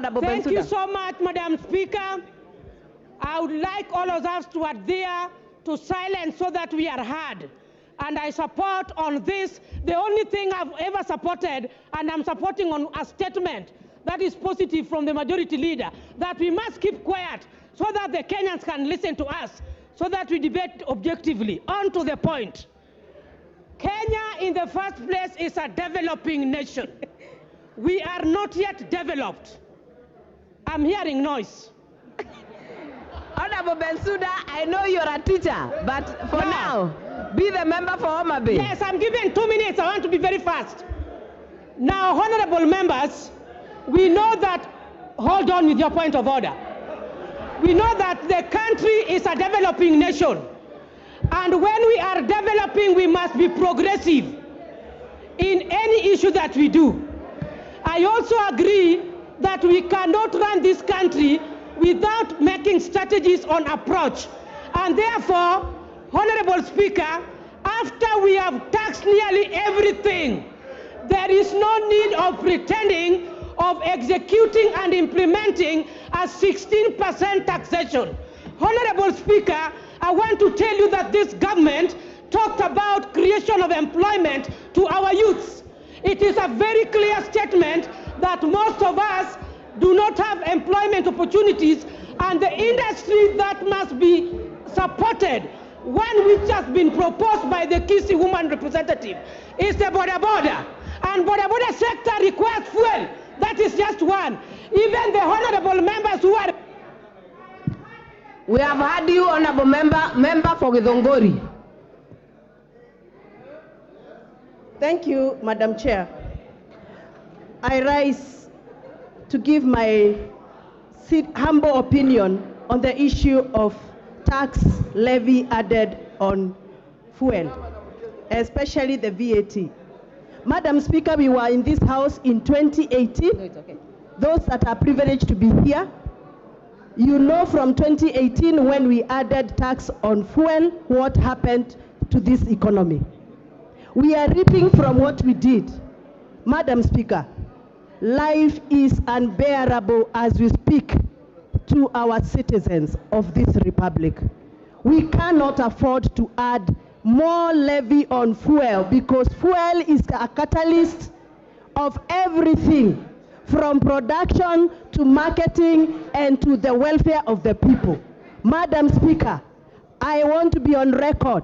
Honorable Thank Bensouda. you so much, Madam Speaker. I would like all of us to adhere to silence so that we are heard. And I support on this, the only thing I've ever supported, and I'm supporting on a statement that is positive from the majority leader, that we must keep quiet so that the Kenyans can listen to us, so that we debate objectively. On to the point. Kenya, in the first place, is a developing nation. We are not yet developed. I'm hearing noise. Honorable Bensouda, I know you're a teacher, but for now, be the member for Homa Bay. Yes, I'm given 2 minutes. I want to be very fast. Now, honorable members, we know that, hold on with your point of order. We know that the country is a developing nation. And when we are developing, we must be progressive in any issue that we do. I also agree that we cannot run this country without making strategies on approach. And therefore, Honorable Speaker, after we have taxed nearly everything, there is no need of pretending of executing and implementing a 16% taxation. Honorable Speaker, I want to tell you that this government talked about creation of employment to our youths. It is a very clear statement that most of us do not have employment opportunities, and the industry that must be supported, one which has been proposed by the Kisii woman representative, is the border border. And border border sector requires fuel. That is just one. Even the honorable members who are... We have had you, honorable member for Githongori. Thank you, Madam Chair. I rise to give my humble opinion on the issue of tax levy added on fuel, especially the VAT. Madam Speaker, we were in this house in 2018. No, it's okay. Those that are privileged to be here, you know from 2018 when we added tax on fuel, what happened to this economy. We are reaping from what we did. Madam Speaker, life is unbearable as we speak to our citizens of this republic. We cannot afford to add more levy on fuel because fuel is a catalyst of everything from production to marketing and to the welfare of the people. Madam Speaker, I want to be on record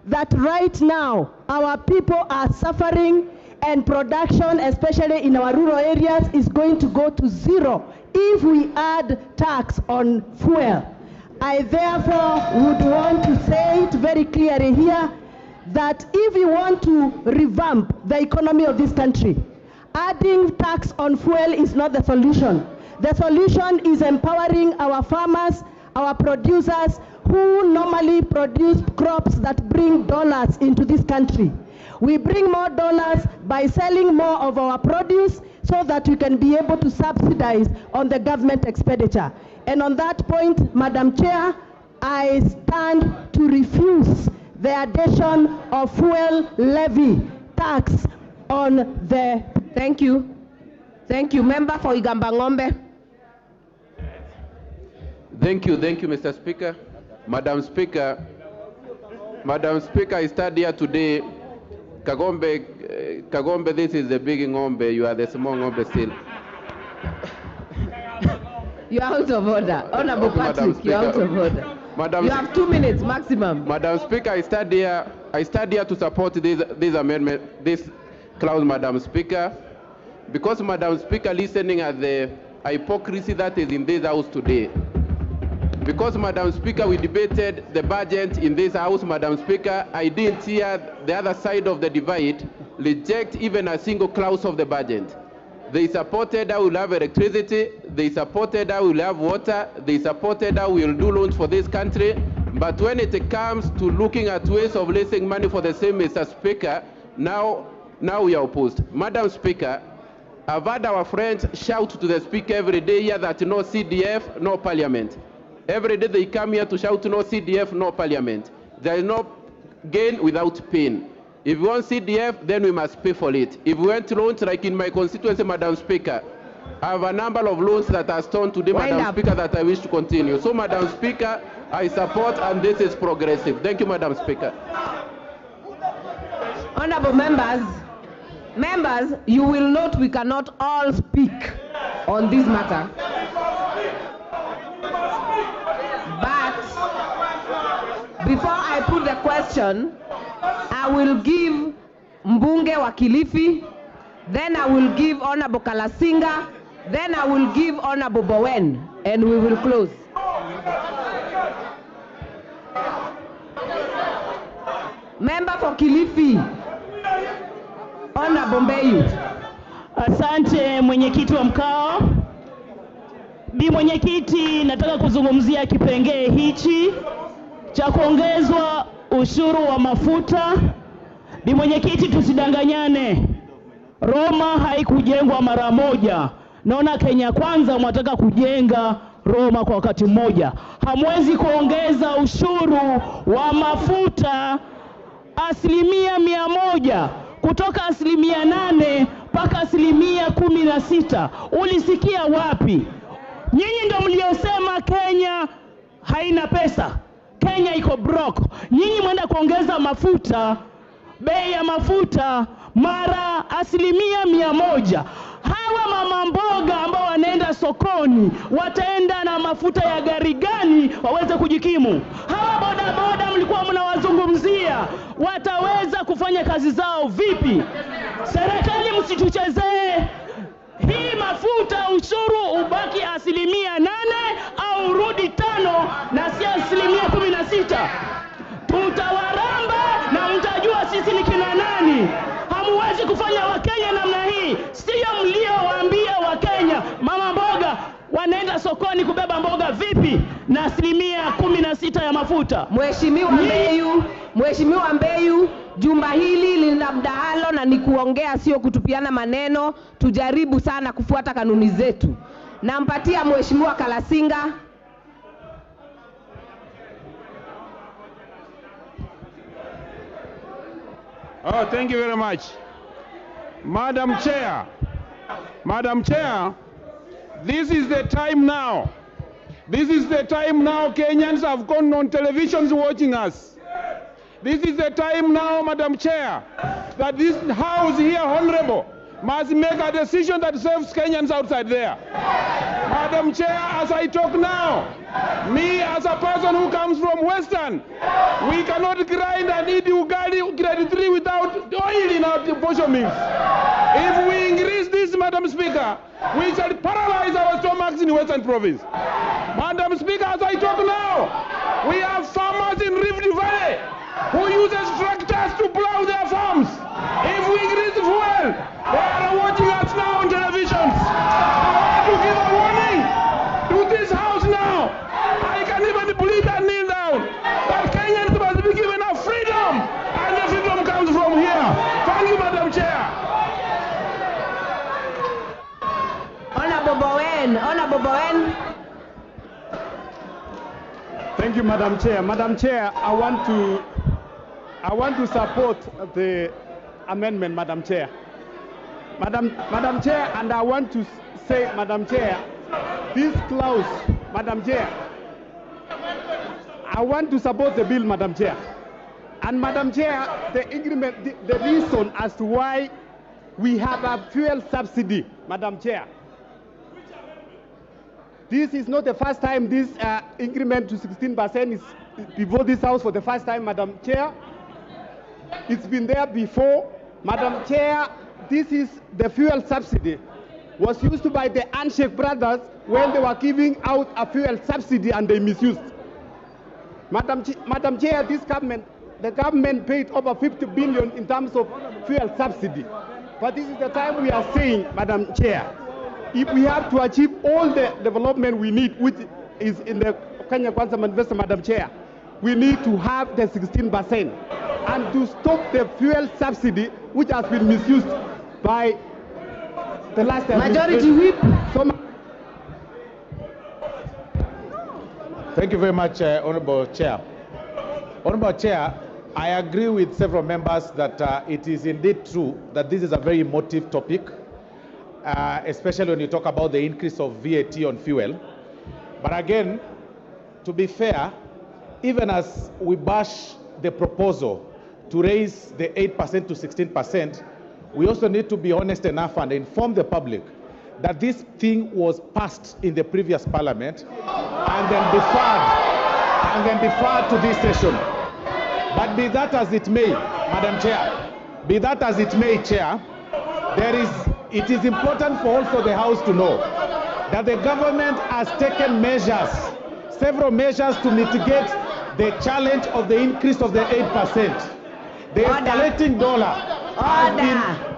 that right now our people are suffering and production, especially in our rural areas, is going to go to zero if we add tax on fuel. I therefore would want to say it very clearly here that if we want to revamp the economy of this country, adding tax on fuel is not the solution. The solution is empowering our farmers, our producers who normally produce crops that bring dollars into this country. We bring more dollars by selling more of our produce so that we can be able to subsidize on the government expenditure. And on that point, Madam Chair, I stand to refuse the addition of fuel levy tax on the... Thank you. Thank you. Member for Igamba-Ng'ombe. Thank you, Mr. Speaker. Madam Speaker, I stand here today. Kagombe, this is the big Ng'ombe, you are the small Ng'ombe still. You are out of order. Honorable Patrick, you are out of order. You have 2 minutes maximum. Madam Speaker, I stand here to support this amendment, this clause, Madam Speaker, because, Madam Speaker, listening at the hypocrisy that is in this house today. Because, Madam Speaker, we debated the budget in this house, Madam Speaker, I didn't hear the other side of the divide reject even a single clause of the budget. They supported how we'll have electricity, they supported how we'll have water, they supported how we'll do loans for this country, but when it comes to looking at ways of raising money for the same, Mr. Speaker, now we are opposed. Madam Speaker, I've heard our friends shout to the Speaker every day here that no CDF, no parliament. Every day they come here to shout no CDF, no parliament. There is no gain without pain. If we want CDF, then we must pay for it. If we want loans, like in my constituency, Madam Speaker, I have a number of loans that are stoned today, Madam Speaker, that I wish to continue. So, Madam Speaker, I support, and this is progressive. Thank you, Madam Speaker. Honorable members, you will note we cannot all speak on this matter. But before I put the question, I will give Mbunge wa Kilifi, then I will give Honorable Kalasinga, then I will give Honorable Bowen, and we will close. Member for Kilifi, Honorable Mbeyu. Asante mwenyekiti wa mkao. Bi mwenyekiti, nataka kuzungumzia kipengee hichi cha kuongezwa ushuru wa mafuta. Bi mwenyekiti, tusidanganyane. Roma haikujengwa mara moja. Naona Kenya Kwanza mwataka kujenga Roma kwa wakati mmoja. Hamwezi kuongeza ushuru wa mafuta 100% kutoka 8% mpaka 16%. Ulisikia wapi? Nyinyi ndio mliosema Kenya haina pesa. Kenya iko broke. Nyinyi mwenda kuongeza mafuta, bei ya mafuta mara 100%. Hawa mama mboga ambao wanaenda sokoni wataenda na mafuta ya gari gani waweze kujikimu? Hawa bodaboda mlikuwa mnawazungumzia wataweza kufanya kazi zao vipi? Serikali msituchezee. Hii mafuta ushuru ubaki 8% au urudi 5 na si 16%. Tutawaramba na mtajua sisi ni kina nani. Hamuwezi kufanya Wakenya namna hii. Sio mliowaambia Wakenya mama mboga wanaenda sokoni kubeba mboga vipi na 16% ya mafuta. Mheshimiwa Mbeyu, jumba hili lina mdahalo na ni kuongea sio kutupiana maneno. Tujaribu sana kufuata kanuni zetu. Nampatia Mheshimiwa Kalasinga. Oh, thank you very much. Madam Chair, this is the time now. This is the time now Kenyans have gone on televisions watching us. This is the time now, Madam Chair, that this House here, Honorable, must make a decision that serves Kenyans outside there. Madam Chair, as I talk now, me as a person who comes from Western, we cannot grind and eat ugali grade 3 without oil in our portion meals. If we increase this, Madam Speaker, we shall paralyze our stomachs in Western Province. Madam Speaker, as I talk now, we have farmers in Rift Valley who uses tractors to plow their farms. If we increase fuel, they are watching us now on televisions. I want to give a warning to this House now. I can even plead and kneel down that Kenyans must be given a freedom, and the freedom comes from here. Thank you, Madam Chair. Honorable Bowen. Thank you, Madam Chair. Madam Chair, I want to support the amendment, Madam Chair. Madam Chair, and I want to say, Madam Chair, this clause, Madam Chair, I want to support the bill, Madam Chair. And Madam Chair, the agreement, the reason as to why we have a fuel subsidy, Madam Chair. This is not the first time this increment to 16% is before this House for the first time, Madam Chair. It's been there before. Madam Chair, this is the fuel subsidy. Was used by the Handshake brothers when they were giving out a fuel subsidy and they misused. Madam Chair, the government paid over 50 billion in terms of fuel subsidy. But this is the time we are saying, Madam Chair, if we have to achieve all the development we need, which is in the Kenya Kwanza Manifesto, Madam Chair, we need to have the 16% and to stop the fuel subsidy, which has been misused by the last Majority Whip. Thank you very much, Honorable Chair. Honorable Chair, I agree with several members that it is indeed true that this is a very emotive topic. especially when you talk about the increase of VAT on fuel. But again, to be fair, even as we bash the proposal to raise the 8% to 16%, we also need to be honest enough and inform the public that this thing was passed in the previous parliament and then deferred to this session. But be that as it may, Madam Chair, be that as it may, Chair, it is important for also the House to know that the government has taken measures, several measures to mitigate the challenge of the increase of the 8%. The escalating dollar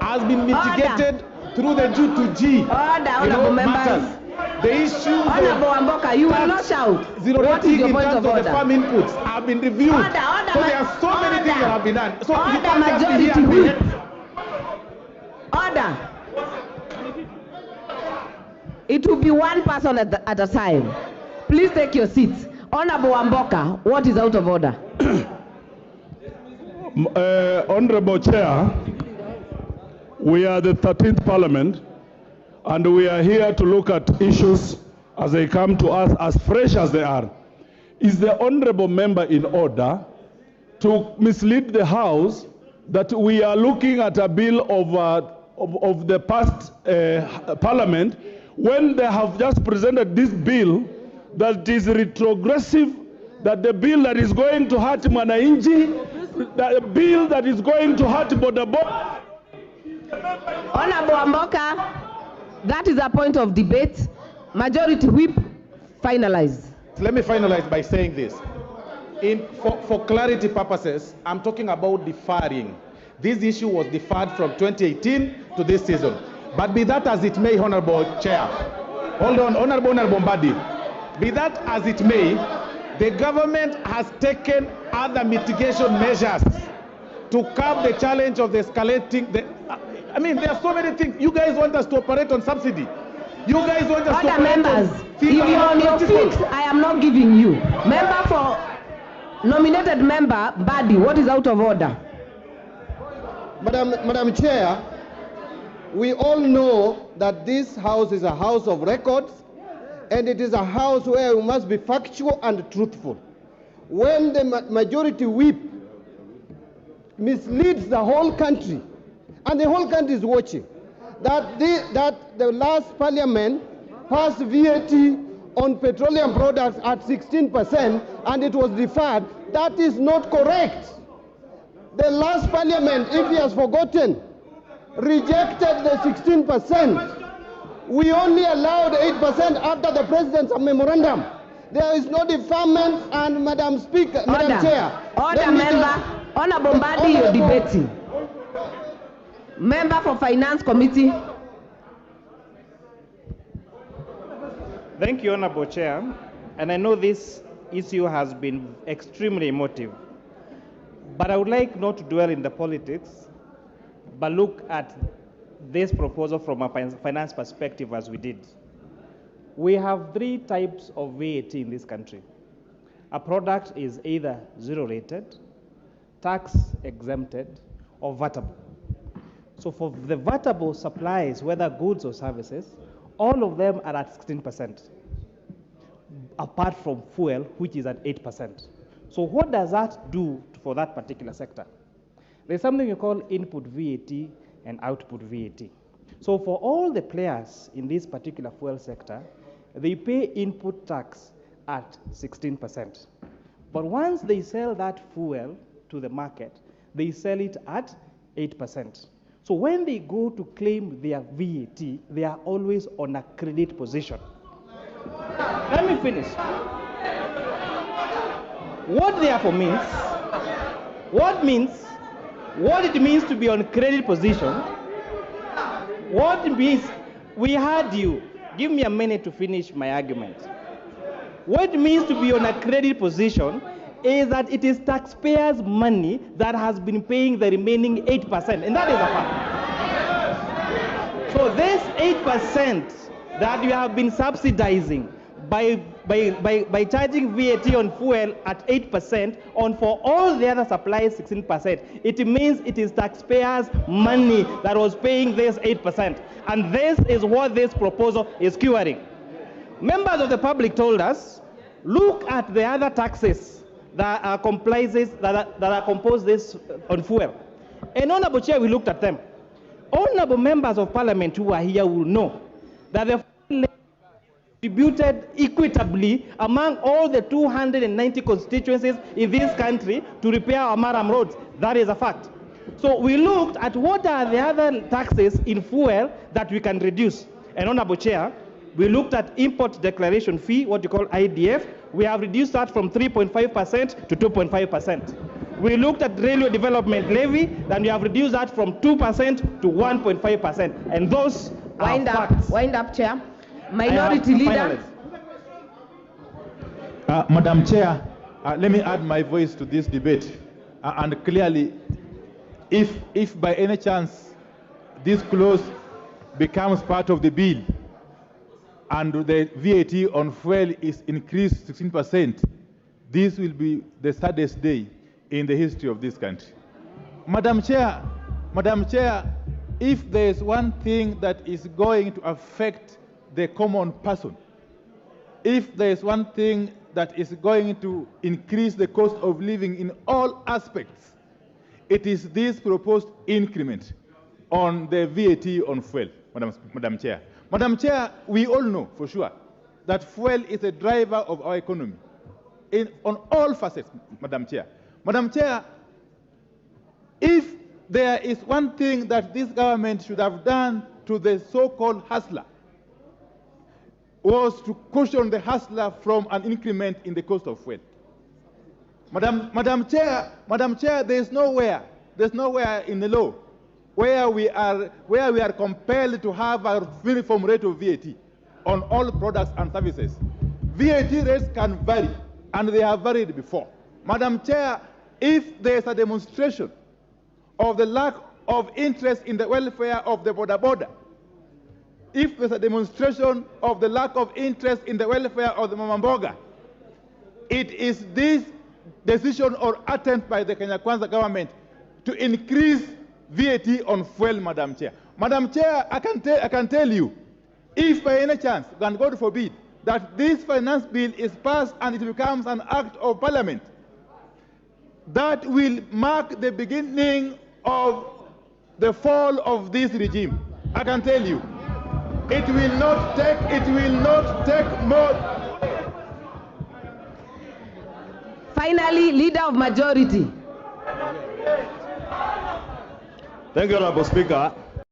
has been mitigated through the G2G matters. The issues Honorable Wamboka, you will not shout. Zero What is rating your in point terms of of the order? farm inputs have been reviewed. So there are so many things that have been done. So you can't just be here Majority and whip. Order. It will be one person at a time. Please take your seats. Honorable Wamboka, what is out of order? Honorable Chair, we are the 13th Parliament, and we are here to look at issues as they come to us, as fresh as they are. Is the honorable member in order to mislead the House that we are looking at a bill of the past Parliament when they have just presented this bill that is retrogressive, that the bill that is going to hurt Mwananchi, the bill that is going to hurt Bodaboda? Honorable Wamboka, that is a point of debate. Majority whip, finalize. let me finalize by saying this. For clarity purposes, I'm talking about deferring. This issue was deferred from 2018 to this season. But be that as it may, Honorable Chair, hold on, Honorable Mbadi, be that as it may, the government has taken other mitigation measures to curb the challenge of the escalating. I mean, there are so many things. You guys want us to operate on subsidy. You guys want us to Other operate members, on if you're on your feet, I am not giving you. Member for nominated member, Badi, what is out of order? Madam Chair, we all know that this house is a house of records, and it is a house where we must be factual and truthful. When the majority whip misleads the whole country, and the whole country is watching, that the last parliament passed VAT on petroleum products at 16% and it was deferred, that is not correct. The last parliament, if he has forgotten, rejected the 16%. We only allowed 8% after the president's memorandum. There is no deferment, and Madam Speaker, Madam Chair. Order, member. Honorable Mbadi, you're debating. Member for Finance Committee. Thank you, Honorable Chair. And I know this issue has been extremely emotive. But I would like not to dwell in the politics, but look at this proposal from a finance perspective as we did. We have three types of VAT in this country. A product is either zero rated, tax exempted, or vatable. So for the vatable supplies, whether goods or services, all of them are at 16%, apart from fuel, which is at 8%. So what does that do for that particular sector? There's something we call input VAT and output VAT. So for all the players in this particular fuel sector, they pay input tax at 16%. But once they sell that fuel to the market, they sell it at 8%. So when they go to claim their VAT, they are always on a credit position. Let me finish. What therefore means, what it means to be on credit position, what it means, we heard you. Give me a minute to finish my argument. What it means to be on a credit position is that it is taxpayers' money that has been paying the remaining 8%, and that is a fact. So this 8% that you have been subsidizing by charging VAT on fuel at 8% on for all the other supplies 16%. It means it is taxpayers' money that was paying this 8%. And this is what this proposal is curing. Members of the public told us, look at the other taxes that are composed this on fuel. And Honorable Chair, we looked at them. Honorable members of parliament who are here will know that the distributed equitably among all the 290 constituencies in this country to repair our Maram roads. That is a fact. So we looked at what are the other taxes in fuel that we can reduce. And Honorable Chair, we looked at import declaration fee, what you call IDF. We have reduced that from 3.5% to 2.5%. We looked at railway development levy, and we have reduced that from 2% to 1.5%. And those Wind are up, facts. wind up, Chair. Minority Leader. Madam Chair, let me add my voice to this debate. And clearly, if by any chance this clause becomes part of the bill and the VAT on fuel is increased 16%, this will be the saddest day in the history of this country. Madam Chair, if there is one thing that is going to affect the common person, if there is one thing that is going to increase the cost of living in all aspects, it is this proposed increment on the VAT on fuel, Madam Chair. Madam Chair, we all know for sure that fuel is a driver of our economy on all facets, Madam Chair. Madam Chair, if there is one thing that this government should have done to the so-called hustler, was to cushion the hustler from an increment in the cost of fuel. Madam Chair, there's nowhere in the law where we are compelled to have a uniform rate of VAT on all products and services. VAT rates can vary, and they have varied before. Madam Chair, if there's a demonstration of the lack of interest in the welfare of the border, if there's a demonstration of the lack of interest in the welfare of the Mamamboga, it is this decision or attempt by the Kenya Kwanza government to increase VAT on fuel, Madam Chair. Madam Chair, I can tell you, if by any chance, and God forbid, that this finance bill is passed and it becomes an act of parliament, that will mark the beginning of the fall of this regime. I can tell you. It will not take more. Finally, Leader of Majority. Thank you, Honorable Speaker.